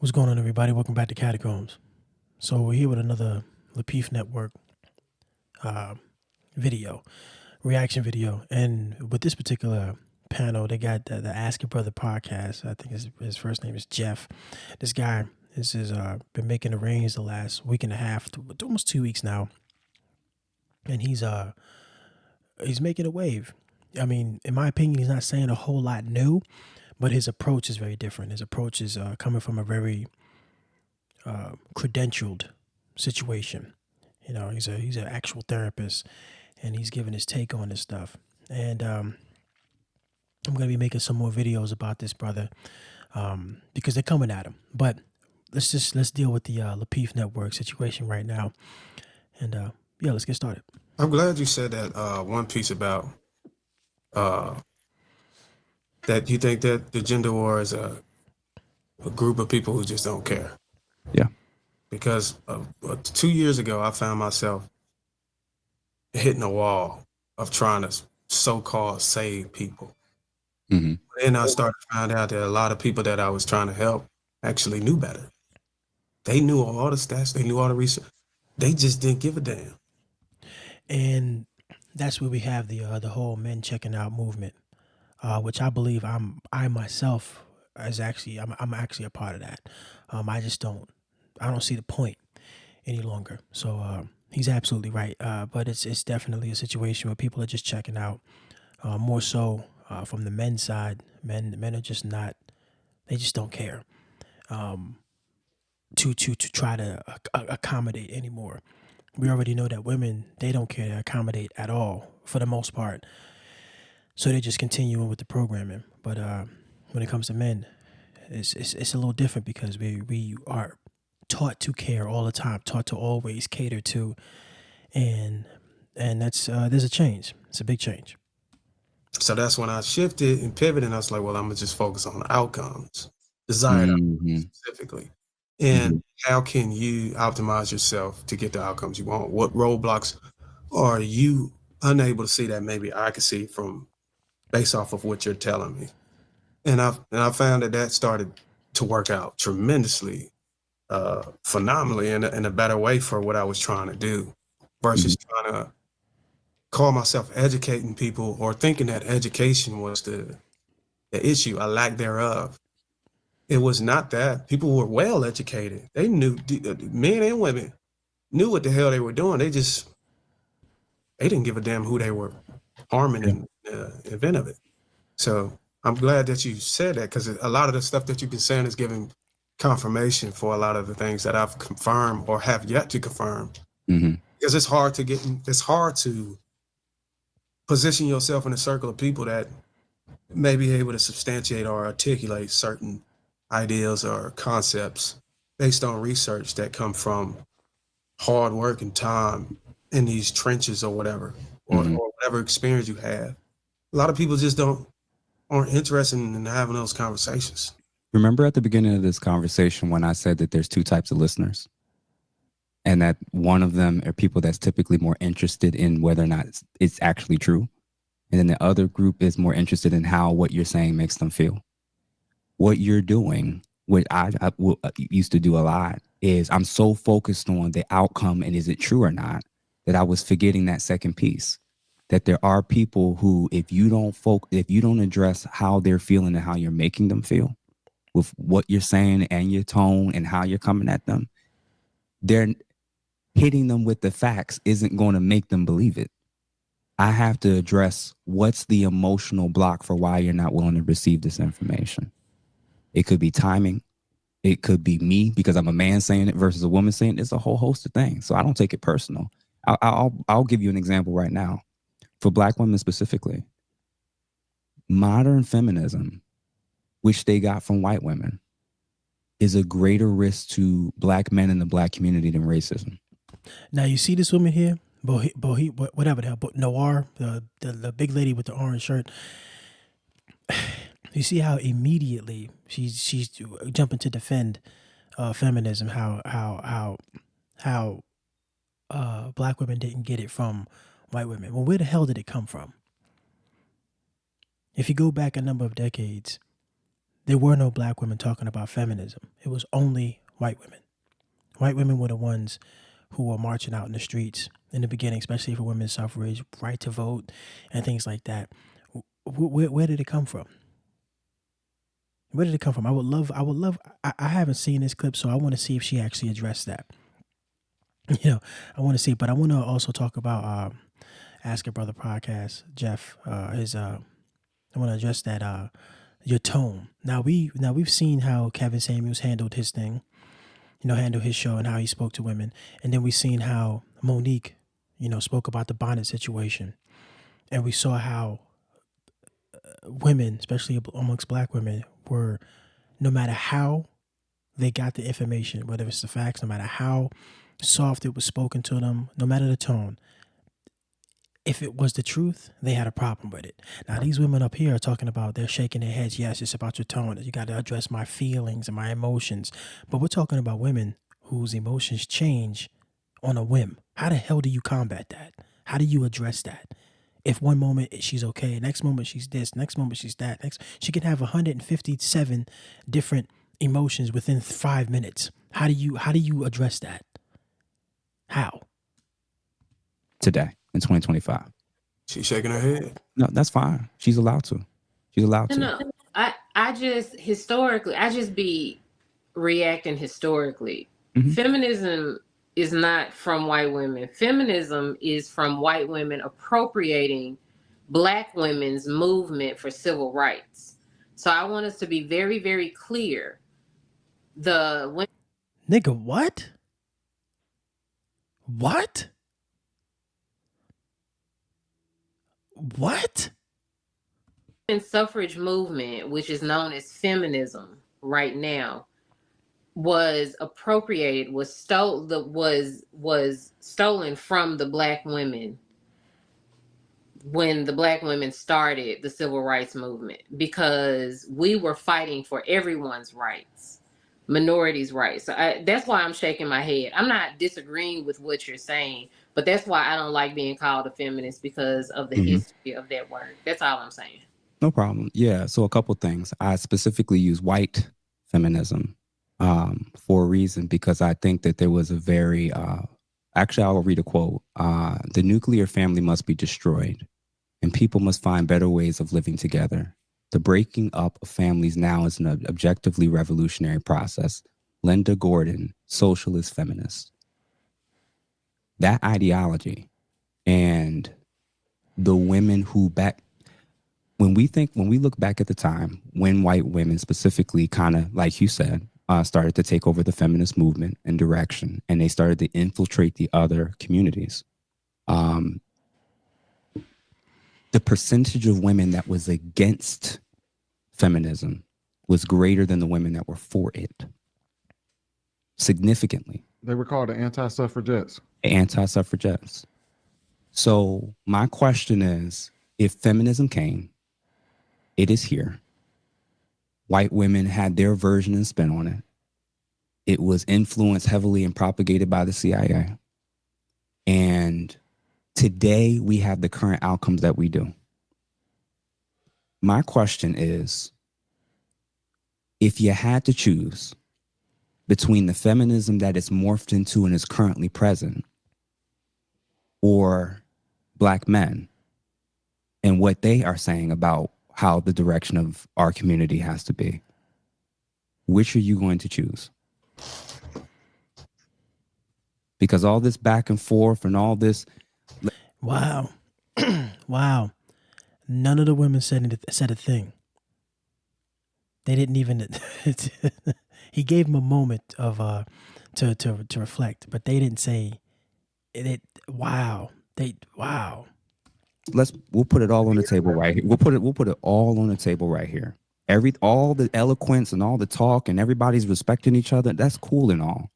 What's going on, everybody? Welcome back to Catacombs. So we're here with another Lapeef Network uh, video, reaction video, and with this particular panel, they got the Ask Your Brother podcast. I think his first name is Jeff. This guy is been making the range the last week and a half, almost 2 weeks now, and he's making a wave. I mean, in my opinion, he's not saying a whole lot new, but his approach is very different. His approach is coming from a very credentialed situation. You know, he's an actual therapist, and he's giving his take on this stuff. And I'm gonna be making some more videos about this brother because they're coming at him. But let's deal with the Lapeef Network situation right now, and yeah, let's get started. I'm glad you said that one piece about that you think that the gender war is a group of people who just don't care. Yeah. Because 2 years ago, I found myself hitting a wall of trying to so-called save people. Mm-hmm. And I started to find out that a lot of people that I was trying to help actually knew better. They knew all the stats. They knew all the research. They just didn't give a damn. And that's where we have the whole men checking out movement, which I believe I myself is actually I'm actually a part of that. I don't see the point any longer. So he's absolutely right. But it's definitely a situation where people are just checking out. More so from the men's side, men are just not. They just don't care to try to accommodate anymore. We already know that women, they don't care to accommodate at all for the most part. So they're just continuing with the programming. But when it comes to men, it's a little different because we are taught to care all the time, taught to always cater to, and that's there's a change. It's a big change. So that's when I shifted and pivoted, and I was like, well, I'm gonna just focus on outcomes, desired outcomes specifically. And how can you optimize yourself to get the outcomes you want? What roadblocks are you unable to see that maybe I can see from based off of what you're telling me? And I found that started to work out tremendously, phenomenally in a better way for what I was trying to do versus trying to call myself educating people or thinking that education was the issue, a lack thereof. It was not that. People were well educated. They knew, men and women knew what the hell they were doing. They didn't give a damn who they were harming in the event of it. So I'm glad that you said that, because a lot of the stuff that you've been saying is giving confirmation for a lot of the things that I've confirmed or have yet to confirm. Because it's hard to position yourself in a circle of people that may be able to substantiate or articulate certain ideas or concepts based on research that come from hard work and time in these trenches or whatever, or whatever experience you have. A lot of people just aren't interested in having those conversations. Remember at the beginning of this conversation when I said that there's two types of listeners, and that one of them are people that's typically more interested in whether or not it's actually true, and then the other group is more interested in how what you're saying makes them feel. What you're doing, what I used to do a lot, is I'm so focused on the outcome and is it true or not, that I was forgetting that second piece, that there are people who, if you don't address how they're feeling and how you're making them feel with what you're saying and your tone and how you're coming at them, they're hitting them with the facts isn't going to make them believe it. I have to address what's the emotional block for why you're not willing to receive this information. It could be timing. It could be me because I'm a man saying it versus a woman saying it. It's a whole host of things. So I don't take it personal. I'll give you an example right now. For Black women specifically, modern feminism, which they got from white women, is a greater risk to Black men in the Black community than racism. Now you see this woman here, whatever the hell, Noir, the big lady with the orange shirt. You see how immediately she's jumping to defend feminism. How Black women didn't get it from white women. Well, where the hell did it come from? If you go back a number of decades, there were no black women talking about feminism. It was only white women. White women were the ones who were marching out in the streets in the beginning, especially for women's suffrage, right to vote, and things like that. Where did it come from? Where did it come from? I haven't seen this clip, so I want to see if she actually addressed that. You know, I want to see, but I want to also talk about Ask a Brother podcast, Jeff. I want to address that your tone. We've seen how Kevin Samuels handled his thing, handled his show and how he spoke to women, and then we've seen how Monique, spoke about the bonnet situation, and we saw how women, especially amongst black women, were, no matter how they got the information, whether it's the facts, no matter how soft it was spoken to them, no matter the tone, if it was the truth, they had a problem with it. Now, these women up here are talking about, they're shaking their heads. Yes, it's about your tone. You got to address my feelings and my emotions. But we're talking about women whose emotions change on a whim. How the hell do you combat that? How do you address that? If one moment she's okay, next moment she's this, next moment she's that, she can have 157 different emotions within 5 minutes. How do you address that? How? Today in 2025. She's shaking her head. No, that's fine. She's allowed to. She's allowed to. No, I just be reacting historically. Mhm. Feminism is not from white women. Feminism is from white women appropriating black women's movement for civil rights. So I want us to be very, very clear. Nigga, what? What? What? Suffrage movement, which is known as feminism right now, was appropriated, was stolen from the black women when the black women started the civil rights movement, because we were fighting for everyone's rights, minorities' rights. So that's why I'm shaking my head. I'm not disagreeing with what you're saying, but that's why I don't like being called a feminist, because of the history of that word. That's all I'm saying. No problem. Yeah. So a couple things. I specifically use white feminism for a reason, because I think that there was a very, actually, I'll read a quote. The nuclear family must be destroyed and people must find better ways of living together. The breaking up of families now is an objectively revolutionary process. Linda Gordon, socialist feminist. That ideology and the women who when we look back at the time when white women specifically, kind of like you said, started to take over the feminist movement and direction, and they started to infiltrate the other communities. The percentage of women that was against feminism was greater than the women that were for it. Significantly. They were called the anti-suffragettes. Anti-suffragettes. So my question is, if feminism came, it is here. White women had their version and spin on it. It was influenced heavily and propagated by the CIA. And today we have the current outcomes that we do. My question is, if you had to choose between the feminism that it's morphed into and is currently present, or black men and what they are saying about how the direction of our community has to be, which are you going to choose? Because all this back and forth and all this. Wow. Wow. None of the women said a thing. They didn't even. He gave them a moment of to reflect, but they didn't say it. Wow. Wow. We'll put it all on the table right here. We'll put it all on the table right here. All the eloquence and all the talk and everybody's respecting each other. That's cool and all.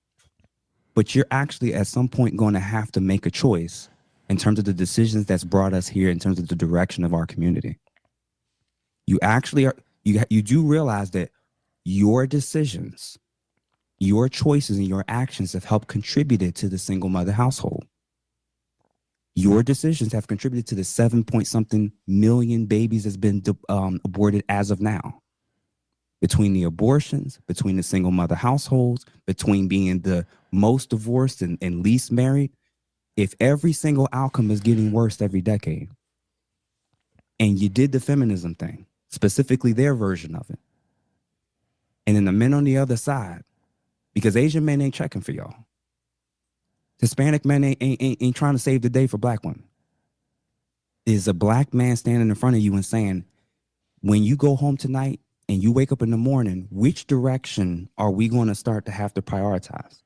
But you're actually at some point going to have to make a choice in terms of the decisions that's brought us here, in terms of the direction of our community. You actually are, you do realize that your decisions, your choices and your actions have helped contributed to the single mother household. Your decisions have contributed to the 7 point something million babies that's been aborted as of now. between the abortions, between the single mother households, between being the most divorced and least married, if every single outcome is getting worse every decade, and you did the feminism thing, specifically their version of it, and then the men on the other side, because Asian men ain't checking for y'all. Hispanic men ain't trying to save the day for black women. Is a black man standing in front of you and saying, when you go home tonight and you wake up in the morning, which direction are we going to start to have to prioritize?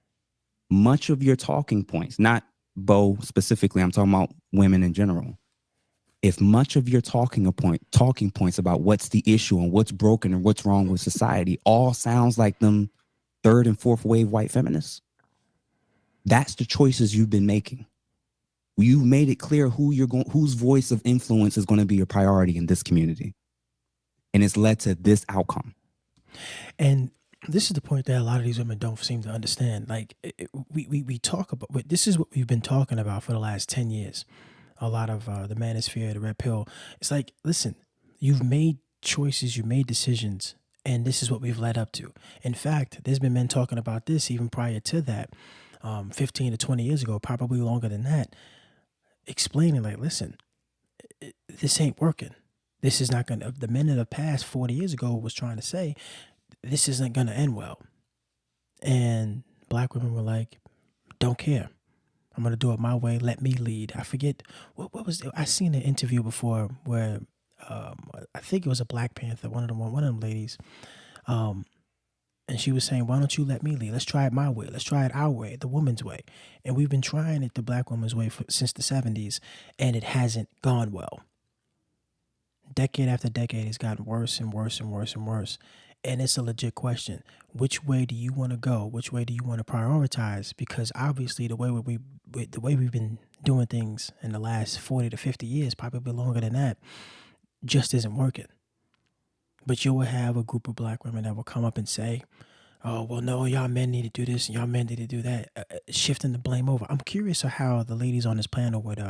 Much of your talking points, not Bo specifically, I'm talking about women in general. If much of your talking points about what's the issue and what's broken and what's wrong with society all sounds like them third and fourth wave white feminists, that's the choices you've been making. You've made it clear whose voice of influence is going to be a priority in this community. And it's led to this outcome. And this is the point that a lot of these women don't seem to understand. Like, we talk about, this is what we've been talking about for the last 10 years. A lot of the manosphere, the red pill. It's like, listen, you've made choices, you made decisions, and this is what we've led up to. In fact, there's been men talking about this even prior to that, 15 to 20 years ago, probably longer than that, explaining like, listen, this ain't working. This is not going to, the men of the past 40 years ago was trying to say, this isn't going to end well. And black women were like, don't care. I'm going to do it my way. Let me lead. I forget, what was, I seen an interview before where I think it was a Black Panther, one of them ladies. And she was saying, why don't you let me lead? Let's try it my way. Let's try it our way, the woman's way. And we've been trying it the black woman's way since the 70s, and it hasn't gone well. Decade after decade, it's gotten worse and worse and worse and worse. And it's a legit question. Which way do you want to go? Which way do you want to prioritize? Because obviously the way we've been doing things in the last 40 to 50 years, probably longer than that, just isn't working. But you will have a group of black women that will come up and say, oh, well, no, y'all men need to do this and y'all men need to do that, shifting the blame over. I'm curious of how the ladies on this panel would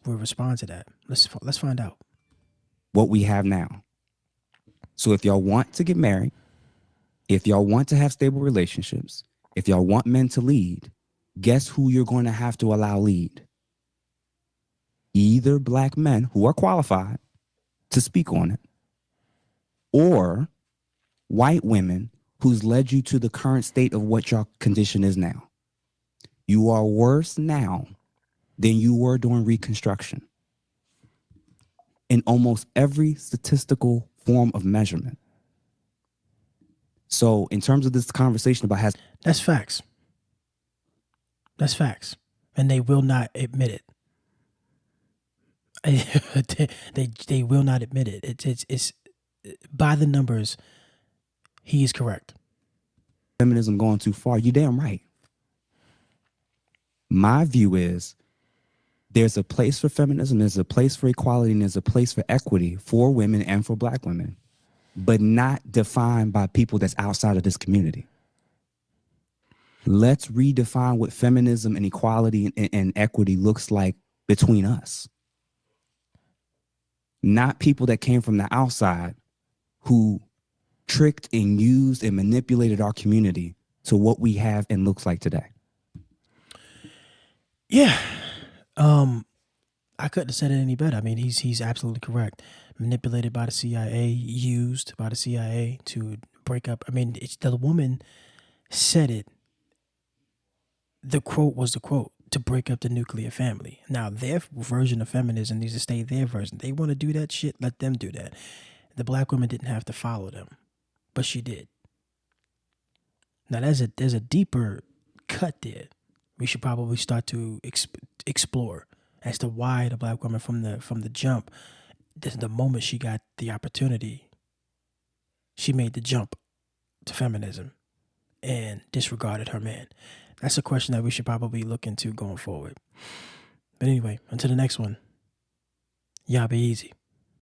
respond to that. Let's find out. What we have now. So if y'all want to get married, if y'all want to have stable relationships, if y'all want men to lead, guess who you're going to have to allow lead? Either black men who are qualified to speak on it, or white women who's led you to the current state of what your condition is now. You are worse now than you were during Reconstruction in almost every statistical form of measurement. So in terms of this conversation about that's facts. That's facts. And they will not admit it. they will not admit it. It's by the numbers, he is correct. Feminism going too far, you damn right. My view is there's a place for feminism, there's a place for equality, and there's a place for equity for women and for black women, but not defined by people that's outside of this community. Let's redefine what feminism and equality and equity looks like between us. Not people that came from the outside who tricked and used and manipulated our community to what we have and looks like today. Yeah. I couldn't have said it any better. I mean, he's absolutely correct. Manipulated by the CIA, used by the CIA to break up. I mean, the woman said it. The quote was the quote, to break up the nuclear family. Now, their version of feminism needs to stay their version. They want to do that shit, let them do that. The black woman didn't have to follow them, but she did. Now, there's a deeper cut there. We should probably start to explore as to why the black woman from the jump, the moment she got the opportunity, she made the jump to feminism and disregarded her man. That's a question that we should probably look into going forward. But anyway, until the next one, y'all be easy.